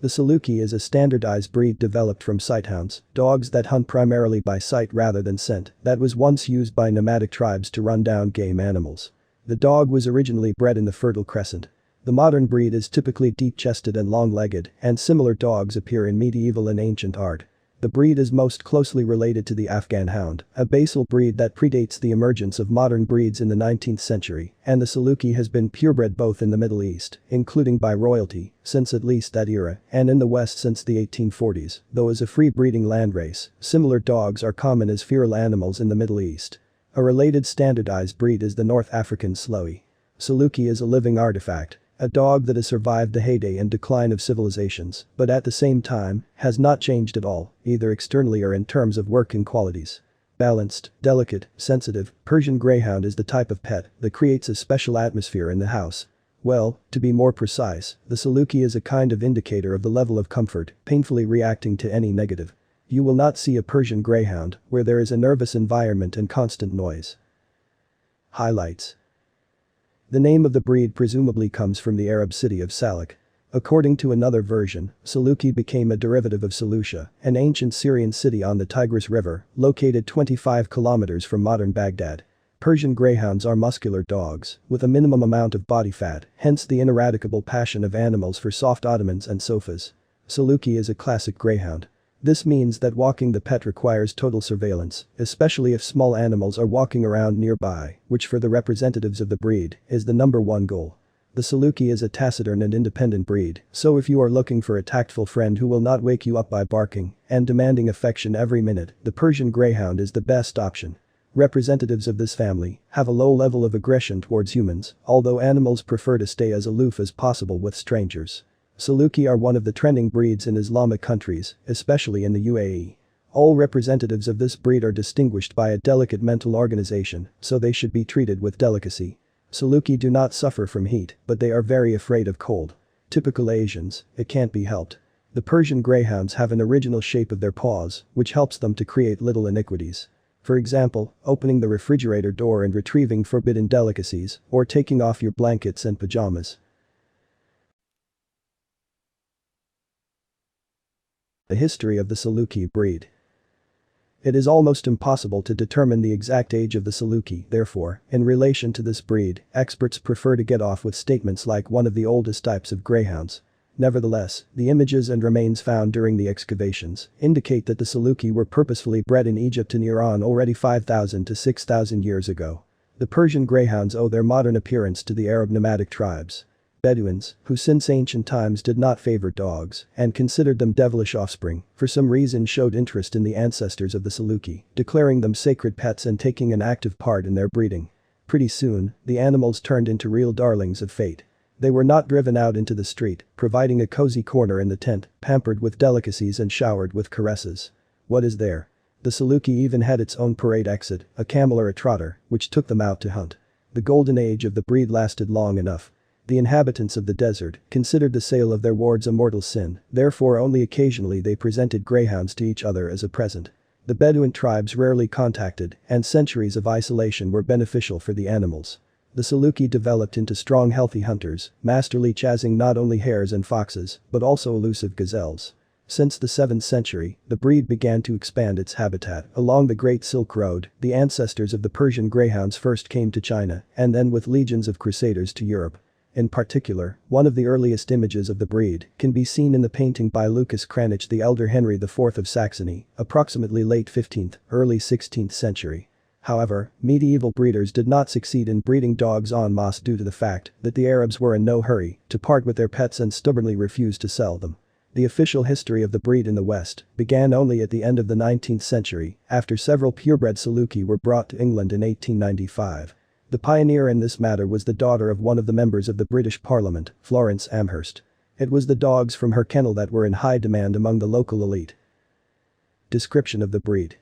The Saluki is a standardized breed developed from sighthounds, dogs that hunt primarily by sight rather than scent, that was once used by nomadic tribes to run down game animals. The dog was originally bred in the Fertile Crescent. The modern breed is typically deep-chested and long-legged, and similar dogs appear in medieval and ancient art. The breed is most closely related to the Afghan Hound, a basal breed that predates the emergence of modern breeds in the 19th century, and the Saluki has been purebred both in the Middle East, including by royalty, since at least that era, and in the West since the 1840s, though as a free-breeding landrace, similar dogs are common as feral animals in the Middle East. A related standardized breed is the North African Sloughi. Saluki is a living artifact. A dog that has survived the heyday and decline of civilizations, but at the same time, has not changed at all, either externally or in terms of working qualities. Balanced, delicate, sensitive, Persian Greyhound is the type of pet that creates a special atmosphere in the house. Well, to be more precise, the Saluki is a kind of indicator of the level of comfort, painfully reacting to any negative. You will not see a Persian Greyhound where there is a nervous environment and constant noise. Highlights. The name of the breed presumably comes from the Arab city of Salak. According to another version, Saluki became a derivative of Seleucia, an ancient Syrian city on the Tigris River, located 25 kilometers from modern Baghdad. Persian Greyhounds are muscular dogs, with a minimum amount of body fat, hence the ineradicable passion of animals for soft ottomans and sofas. Saluki is a classic greyhound. This means that walking the pet requires total surveillance, especially if small animals are walking around nearby, which for the representatives of the breed, is the #1 goal. The Saluki is a taciturn and independent breed, so if you are looking for a tactful friend who will not wake you up by barking and demanding affection every minute, the Persian Greyhound is the best option. Representatives of this family have a low level of aggression towards humans, although animals prefer to stay as aloof as possible with strangers. Saluki are one of the trending breeds in Islamic countries, especially in the UAE. All representatives of this breed are distinguished by a delicate mental organization, so they should be treated with delicacy. Saluki do not suffer from heat, but they are very afraid of cold. Typical Asians, it can't be helped. The Persian Greyhounds have an original shape of their paws, which helps them to create little iniquities. For example, opening the refrigerator door and retrieving forbidden delicacies, or taking off your blankets and pajamas. The history of the Saluki breed. It is almost impossible to determine the exact age of the Saluki, therefore, in relation to this breed, experts prefer to get off with statements like one of the oldest types of greyhounds. Nevertheless, the images and remains found during the excavations indicate that the Saluki were purposefully bred in Egypt and Iran already 5,000 to 6,000 years ago. The Persian Greyhounds owe their modern appearance to the Arab nomadic tribes. Bedouins, who since ancient times did not favor dogs and considered them devilish offspring, for some reason showed interest in the ancestors of the Saluki, declaring them sacred pets and taking an active part in their breeding. Pretty soon, the animals turned into real darlings of fate. They were not driven out into the street, providing a cozy corner in the tent, pampered with delicacies and showered with caresses. What is there? The Saluki even had its own parade exit, a camel or a trotter, which took them out to hunt. The golden age of the breed lasted long enough. The inhabitants of the desert considered the sale of their wards a mortal sin, therefore only occasionally they presented greyhounds to each other as a present. The Bedouin tribes rarely contacted, and centuries of isolation were beneficial for the animals. The Saluki developed into strong healthy hunters, masterly chasing not only hares and foxes, but also elusive gazelles. Since the 7th century, the breed began to expand its habitat along the Great Silk Road. The ancestors of the Persian Greyhounds first came to China, and then with legions of crusaders to Europe. In particular, one of the earliest images of the breed can be seen in the painting by Lucas Cranach the Elder Henry IV of Saxony, approximately late 15th, early 16th century. However, medieval breeders did not succeed in breeding dogs en masse due to the fact that the Arabs were in no hurry to part with their pets and stubbornly refused to sell them. The official history of the breed in the West began only at the end of the 19th century, after several purebred Saluki were brought to England in 1895. The pioneer in this matter was the daughter of one of the members of the British Parliament, Florence Amherst. It was the dogs from her kennel that were in high demand among the local elite. Description of the breed.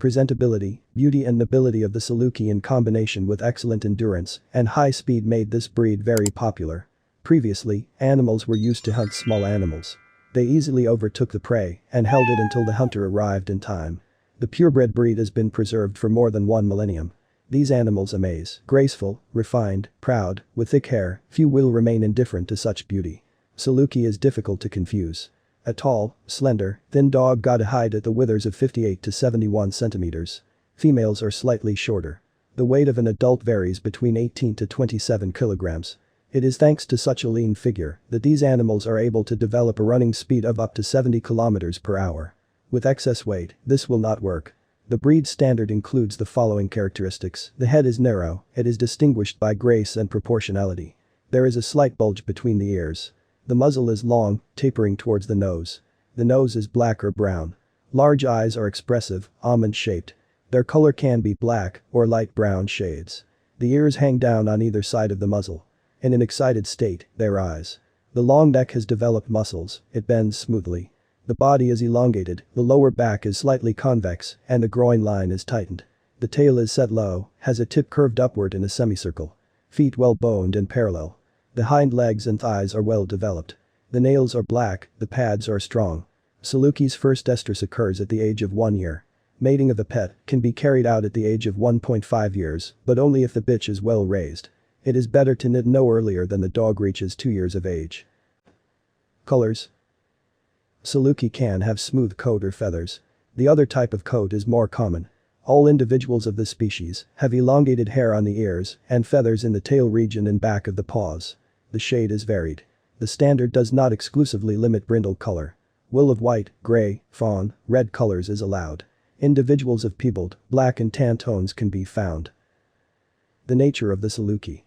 Presentability, beauty and nobility of the Saluki in combination with excellent endurance and high speed made this breed very popular. Previously, animals were used to hunt small animals. They easily overtook the prey and held it until the hunter arrived in time. The purebred breed has been preserved for more than 1 millennium. These animals amaze, graceful, refined, proud, with thick hair, few will remain indifferent to such beauty. Saluki is difficult to confuse. A tall, slender, thin dog got a height at the withers of 58 to 71 centimeters. Females are slightly shorter. The weight of an adult varies between 18 to 27 kilograms. It is thanks to such a lean figure that these animals are able to develop a running speed of up to 70 kilometers per hour. With excess weight, this will not work. The breed standard includes the following characteristics. The head is narrow, it is distinguished by grace and proportionality. There is a slight bulge between the ears. The muzzle is long, tapering towards the nose. The nose is black or brown. Large eyes are expressive, almond-shaped. Their color can be black or light brown shades. The ears hang down on either side of the muzzle. In an excited state, they rise. The long neck has developed muscles, it bends smoothly. The body is elongated, the lower back is slightly convex, and the groin line is tightened. The tail is set low, has a tip curved upward in a semicircle. Feet well boned and parallel. The hind legs and thighs are well developed. The nails are black, the pads are strong. Saluki's first estrus occurs at the age of 1 year. Mating of a pet can be carried out at the age of 1.5 years, but only if the bitch is well raised. It is better to knit no earlier than the dog reaches 2 years of age. Colors. Saluki can have smooth coat or feathers. The other type of coat is more common. All individuals of this species have elongated hair on the ears and feathers in the tail region and back of the paws. The shade is varied. The standard does not exclusively limit brindle color. Wool of white, gray, fawn, red colors is allowed. Individuals of peebled, black and tan tones can be found. The nature of the Saluki.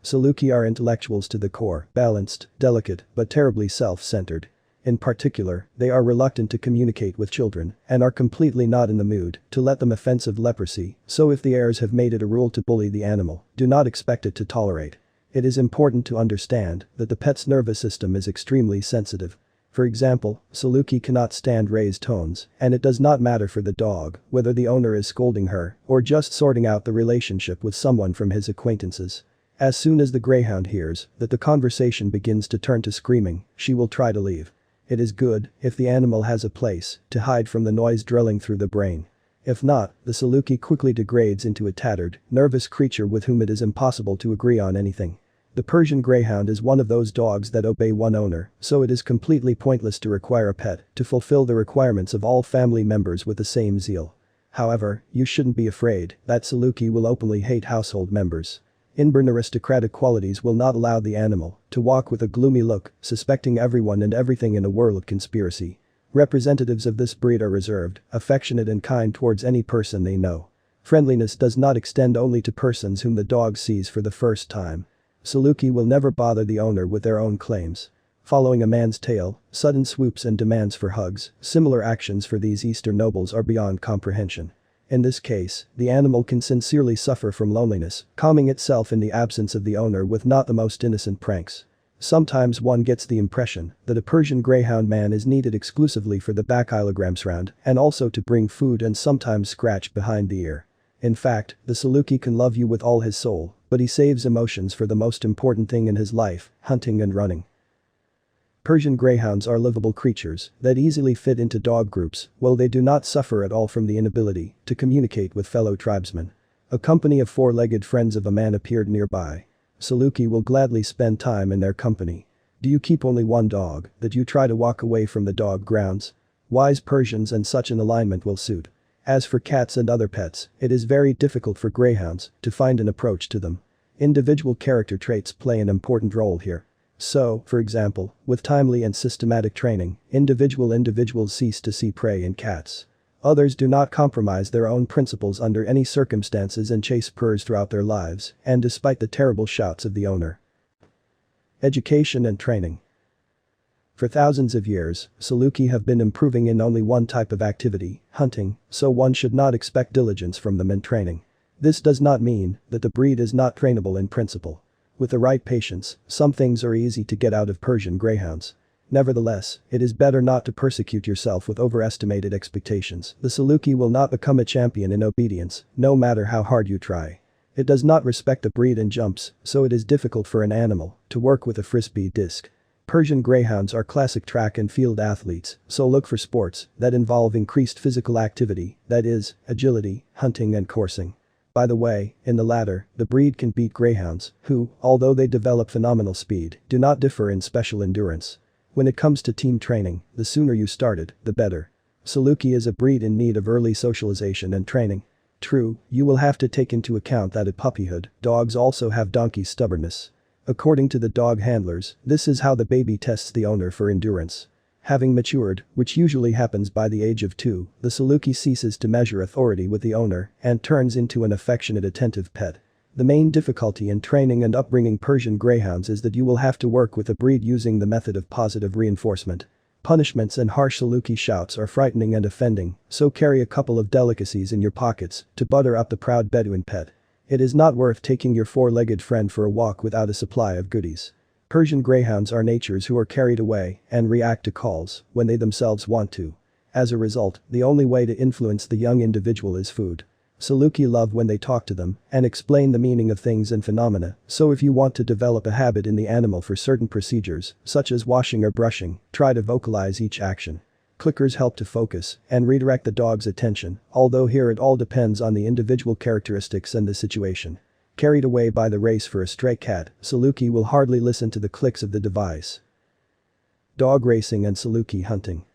Saluki are intellectuals to the core, balanced, delicate, but terribly self-centered. In particular, they are reluctant to communicate with children and are completely not in the mood to let them offensive leprosy, so if the heirs have made it a rule to bully the animal, do not expect it to tolerate. It is important to understand that the pet's nervous system is extremely sensitive. For example, Saluki cannot stand raised tones, and it does not matter for the dog whether the owner is scolding her or just sorting out the relationship with someone from his acquaintances. As soon as the greyhound hears that the conversation begins to turn to screaming, she will try to leave. It is good if the animal has a place to hide from the noise drilling through the brain. If not, the Saluki quickly degrades into a tattered, nervous creature with whom it is impossible to agree on anything. The Persian Greyhound is one of those dogs that obey one owner, so it is completely pointless to require a pet to fulfill the requirements of all family members with the same zeal. However, you shouldn't be afraid that Saluki will openly hate household members. Inborn aristocratic qualities will not allow the animal to walk with a gloomy look, suspecting everyone and everything in a whirl of conspiracy. Representatives of this breed are reserved, affectionate and kind towards any person they know. Friendliness does not extend only to persons whom the dog sees for the first time. Saluki will never bother the owner with their own claims. Following a man's tail, sudden swoops and demands for hugs, similar actions for these Eastern nobles are beyond comprehension. In this case, the animal can sincerely suffer from loneliness, calming itself in the absence of the owner with not the most innocent pranks. Sometimes one gets the impression that a Persian Greyhound man is needed exclusively for the backilograms round and also to bring food and sometimes scratch behind the ear. In fact, the Saluki can love you with all his soul, but he saves emotions for the most important thing in his life, hunting and running. Persian Greyhounds are livable creatures that easily fit into dog groups, while they do not suffer at all from the inability to communicate with fellow tribesmen. A company of four-legged friends of a man appeared nearby. Saluki will gladly spend time in their company. Do you keep only one dog that you try to walk away from the dog grounds? Wise Persians and such an alignment will suit. As for cats and other pets, it is very difficult for greyhounds to find an approach to them. Individual character traits play an important role here. So, for example, with timely and systematic training, individuals cease to see prey in cats. Others do not compromise their own principles under any circumstances and chase purrs throughout their lives, and despite the terrible shouts of the owner. Education and training. For thousands of years, Saluki have been improving in only one type of activity, hunting, so one should not expect diligence from them in training. This does not mean that the breed is not trainable in principle. With the right patience, some things are easy to get out of Persian Greyhounds. Nevertheless, it is better not to persecute yourself with overestimated expectations. The Saluki will not become a champion in obedience, no matter how hard you try. It does not respect the breed and jumps, so it is difficult for an animal to work with a frisbee disc. Persian Greyhounds are classic track and field athletes, so look for sports that involve increased physical activity, that is, agility, hunting and coursing. By the way, in the latter, the breed can beat greyhounds, who, although they develop phenomenal speed, do not differ in special endurance. When it comes to team training, the sooner you started, the better. Saluki is a breed in need of early socialization and training. True, you will have to take into account that at puppyhood, dogs also have donkey stubbornness. According to the dog handlers, this is how the baby tests the owner for endurance. Having matured, which usually happens by the age of 2, the Saluki ceases to measure authority with the owner and turns into an affectionate attentive pet. The main difficulty in training and upbringing Persian greyhounds is that you will have to work with a breed using the method of positive reinforcement. Punishments and harsh Saluki shouts are frightening and offending, so carry a couple of delicacies in your pockets to butter up the proud Bedouin pet. It is not worth taking your four-legged friend for a walk without a supply of goodies. Persian greyhounds are natures who are carried away and react to calls when they themselves want to. As a result, the only way to influence the young individual is food. Saluki love when they talk to them and explain the meaning of things and phenomena, so if you want to develop a habit in the animal for certain procedures, such as washing or brushing, try to vocalize each action. Clickers help to focus and redirect the dog's attention, although here it all depends on the individual characteristics and the situation. Carried away by the race for a stray cat, Saluki will hardly listen to the clicks of the device. Dog racing and Saluki hunting.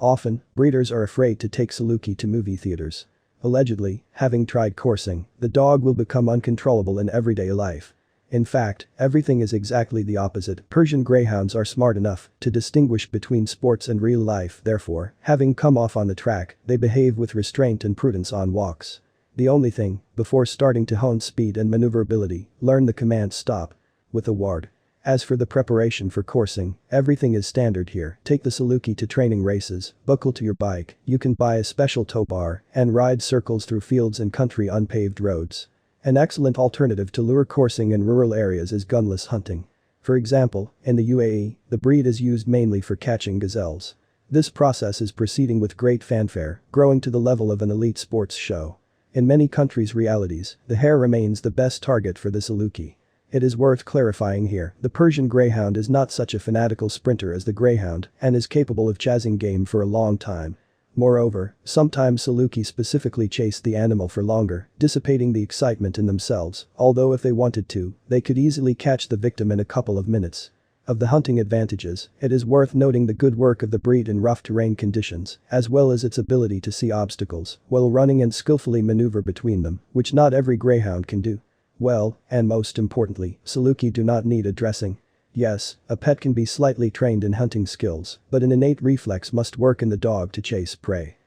Often, breeders are afraid to take Saluki to movie theaters. Allegedly, having tried coursing, the dog will become uncontrollable in everyday life. In fact, everything is exactly the opposite. Persian greyhounds are smart enough to distinguish between sports and real life, therefore, having come off on the track, they behave with restraint and prudence on walks. The only thing, before starting to hone speed and maneuverability, learn the command stop. With a ward. As for the preparation for coursing, everything is standard here. Take the Saluki to training races, buckle to your bike, you can buy a special tow bar, and ride circles through fields and country unpaved roads. An excellent alternative to lure coursing in rural areas is gunless hunting. For example, in the UAE, the breed is used mainly for catching gazelles. This process is proceeding with great fanfare, growing to the level of an elite sports show. In many countries' realities, the hare remains the best target for the Saluki. It is worth clarifying here, the Persian greyhound is not such a fanatical sprinter as the greyhound and is capable of chasing game for a long time. Moreover, sometimes Saluki specifically chase the animal for longer, dissipating the excitement in themselves, although if they wanted to, they could easily catch the victim in a couple of minutes. Of the hunting advantages, it is worth noting the good work of the breed in rough terrain conditions, as well as its ability to see obstacles while running and skillfully maneuver between them, which not every greyhound can do. Well, and most importantly, Saluki do not need a dressing. Yes, a pet can be slightly trained in hunting skills, but an innate reflex must work in the dog to chase prey.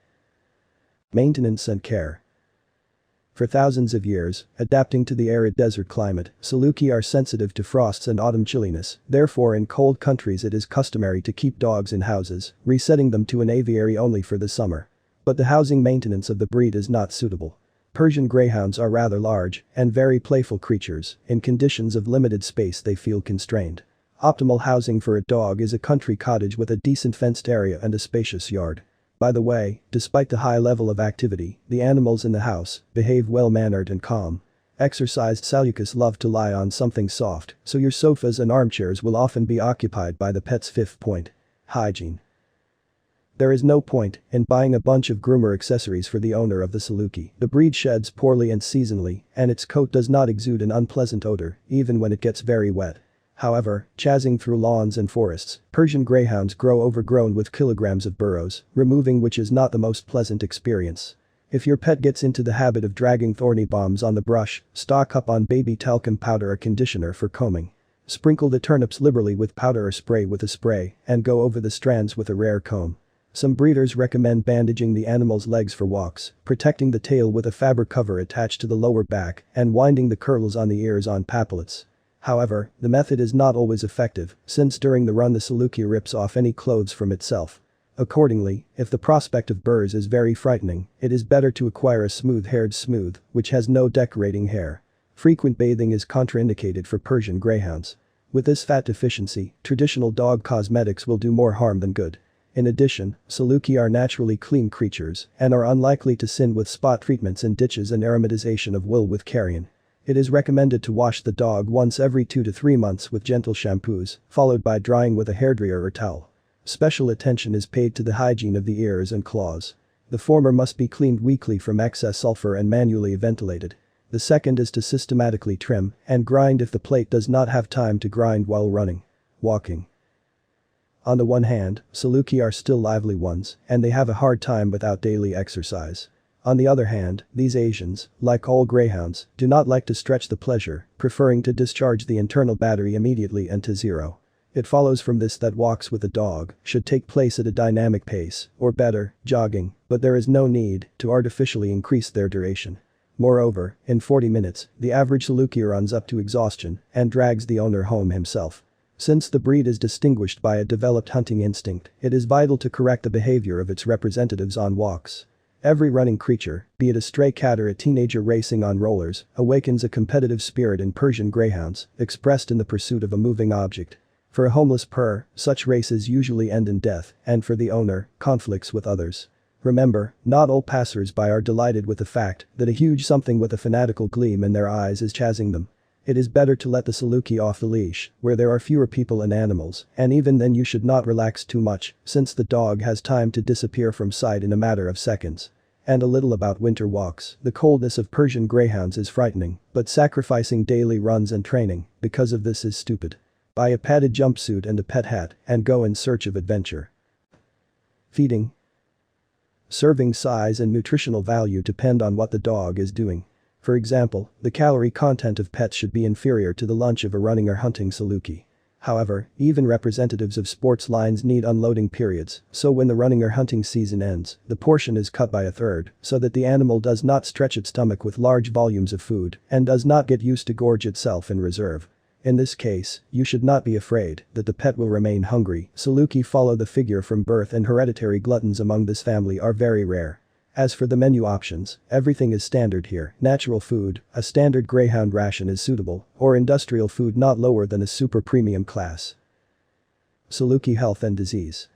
Maintenance and care. For thousands of years, adapting to the arid desert climate, Saluki are sensitive to frosts and autumn chilliness, therefore in cold countries it is customary to keep dogs in houses, resetting them to an aviary only for the summer. But the housing maintenance of the breed is not suitable. Persian greyhounds are rather large and very playful creatures, in conditions of limited space they feel constrained. Optimal housing for a dog is a country cottage with a decent fenced area and a spacious yard. By the way, despite the high level of activity, the animals in the house behave well-mannered and calm. Exercised Salukas love to lie on something soft, so your sofas and armchairs will often be occupied by the pet's fifth point. Hygiene. There is no point in buying a bunch of groomer accessories for the owner of the Saluki. The breed sheds poorly and seasonally, and its coat does not exude an unpleasant odor, even when it gets very wet. However, chasing through lawns and forests, Persian greyhounds grow overgrown with kilograms of burrows, removing which is not the most pleasant experience. If your pet gets into the habit of dragging thorny bombs on the brush, stock up on baby talcum powder or conditioner for combing. Sprinkle the turnips liberally with powder or spray with a spray, and go over the strands with a rare comb. Some breeders recommend bandaging the animal's legs for walks, protecting the tail with a fabric cover attached to the lower back, and winding the curls on the ears on papillates. However, the method is not always effective, since during the run the Saluki rips off any clothes from itself. Accordingly, if the prospect of burrs is very frightening, it is better to acquire a smooth-haired smooth, which has no decorating hair. Frequent bathing is contraindicated for Persian greyhounds. With this fat deficiency, traditional dog cosmetics will do more harm than good. In addition, Saluki are naturally clean creatures and are unlikely to sin with spot treatments in ditches and aromatization of wool with carrion. It is recommended to wash the dog once every 2 to 3 months with gentle shampoos, followed by drying with a hairdryer or towel. Special attention is paid to the hygiene of the ears and claws. The former must be cleaned weekly from excess sulfur and manually ventilated. The second is to systematically trim and grind if the plate does not have time to grind while running. Walking. On the one hand, Saluki are still lively ones, and they have a hard time without daily exercise. On the other hand, these Asians, like all greyhounds, do not like to stretch the pleasure, preferring to discharge the internal battery immediately and to zero. It follows from this that walks with a dog should take place at a dynamic pace, or better, jogging, but there is no need to artificially increase their duration. Moreover, in 40 minutes, the average Saluki runs up to exhaustion and drags the owner home himself. Since the breed is distinguished by a developed hunting instinct, it is vital to correct the behavior of its representatives on walks. Every running creature, be it a stray cat or a teenager racing on rollers, awakens a competitive spirit in Persian greyhounds, expressed in the pursuit of a moving object. For a homeless purr, such races usually end in death, and for the owner, conflicts with others. Remember, not all passers-by are delighted with the fact that a huge something with a fanatical gleam in their eyes is chasing them. It is better to let the Saluki off the leash, where there are fewer people and animals, and even then you should not relax too much, since the dog has time to disappear from sight in a matter of seconds. And a little about winter walks. The coldness of Persian greyhounds is frightening, but sacrificing daily runs and training because of this is stupid. Buy a padded jumpsuit and a pet hat, and go in search of adventure. Feeding. Serving size and nutritional value depend on what the dog is doing. For example, the calorie content of pets should be inferior to the lunch of a running or hunting Saluki. However, even representatives of sports lines need unloading periods, so when the running or hunting season ends, the portion is cut by a third, so that the animal does not stretch its stomach with large volumes of food and does not get used to gorge itself in reserve. In this case, you should not be afraid that the pet will remain hungry. Saluki follow the figure from birth and hereditary gluttons among this family are very rare. As for the menu options, everything is standard here. Natural food, a standard greyhound ration is suitable, or industrial food not lower than a super premium class. Saluki health and disease.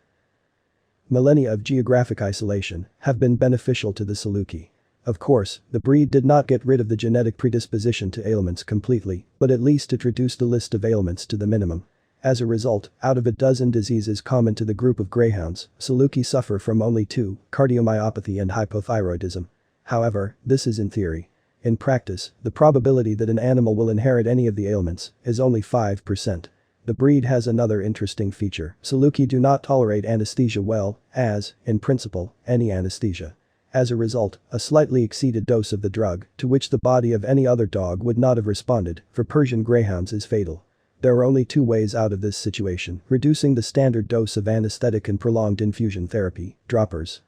Millennia of geographic isolation have been beneficial to the Saluki. Of course, the breed did not get rid of the genetic predisposition to ailments completely, but at least it reduced the list of ailments to the minimum. As a result, out of a dozen diseases common to the group of greyhounds, Saluki suffer from only 2, cardiomyopathy and hypothyroidism. However, this is in theory. In practice, the probability that an animal will inherit any of the ailments is only 5%. The breed has another interesting feature. Saluki do not tolerate anesthesia well, as, in principle, any anesthesia. As a result, a slightly exceeded dose of the drug, to which the body of any other dog would not have responded, for Persian greyhounds is fatal. There are only 2 ways out of this situation: reducing the standard dose of anesthetic and prolonged infusion therapy, droppers.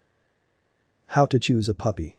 How to choose a puppy.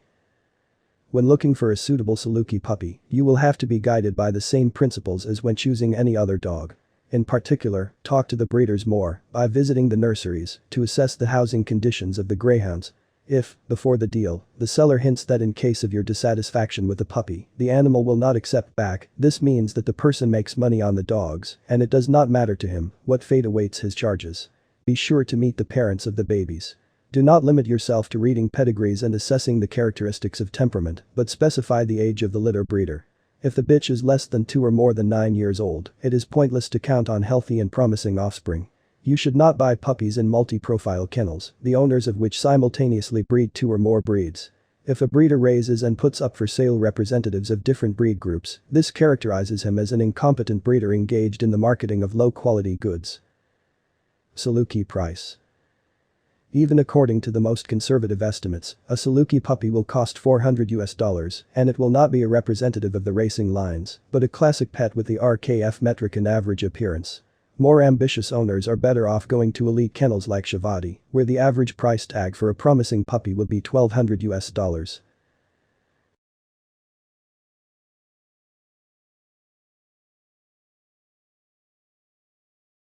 When looking for a suitable Saluki puppy, you will have to be guided by the same principles as when choosing any other dog. In particular, talk to the breeders more by visiting the nurseries to assess the housing conditions of the greyhounds. If, before the deal, the seller hints that in case of your dissatisfaction with the puppy, the animal will not accept back, this means that the person makes money on the dogs, and it does not matter to him what fate awaits his charges. Be sure to meet the parents of the babies. Do not limit yourself to reading pedigrees and assessing the characteristics of temperament, but specify the age of the litter breeder. If the bitch is less than 2 or more than 9 years old, it is pointless to count on healthy and promising offspring. You should not buy puppies in multi-profile kennels, the owners of which simultaneously breed 2 or more breeds. If a breeder raises and puts up for sale representatives of different breed groups, this characterizes him as an incompetent breeder engaged in the marketing of low-quality goods. Saluki price. Even according to the most conservative estimates, a Saluki puppy will cost $400, and it will not be a representative of the racing lines, but a classic pet with the RKF metric and average appearance. More ambitious owners are better off going to elite kennels like Shavati, where the average price tag for a promising puppy would be $1,200.